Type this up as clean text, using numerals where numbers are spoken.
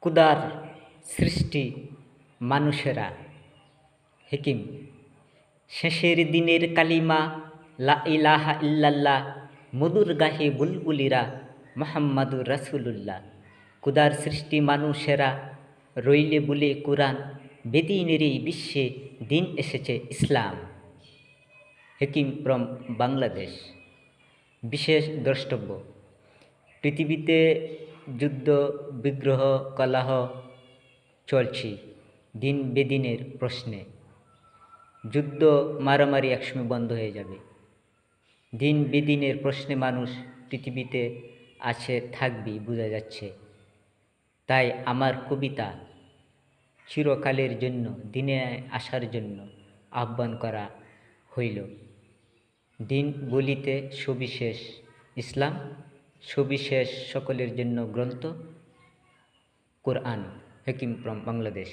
কুদার সৃষ্টি মানুষেরা। হিকিম, শেষের দিনের কালিমা লা ইলাহা ইল্লাল্লাহ, মধুর গাহে বুলবুলিরা মোহাম্মদুর রাসূলুল্লাহ। কুদার সৃষ্টি মানুষেরা, রইলে বলে কোরআন, বেদিনের এই বিশ্বে দিন এসেছে ইসলাম। হিকিম ফ্রম বাংলাদেশ। বিশেষ দ্রষ্টব্য: পৃথিবীতে যুদ্ধ বিগ্রহ কলহ চলছে দিন বেদিনের প্রশ্নে। যুদ্ধ মারামারি একসময় বন্ধ হয়ে যাবে। দিন বেদিনের প্রশ্নে মানুষ পৃথিবীতে আছে, থাকবেই, বোঝা যাচ্ছে। তাই আমার কবিতা চিরকালের জন্য দিনে আসার জন্য আহ্বান করা হইল। দিন বলিতে সবিশেষ ইসলাম, সবিশেষ সকলের জন্য গ্রন্থ কোরআন। হিকিম ফ্রম বাংলাদেশ।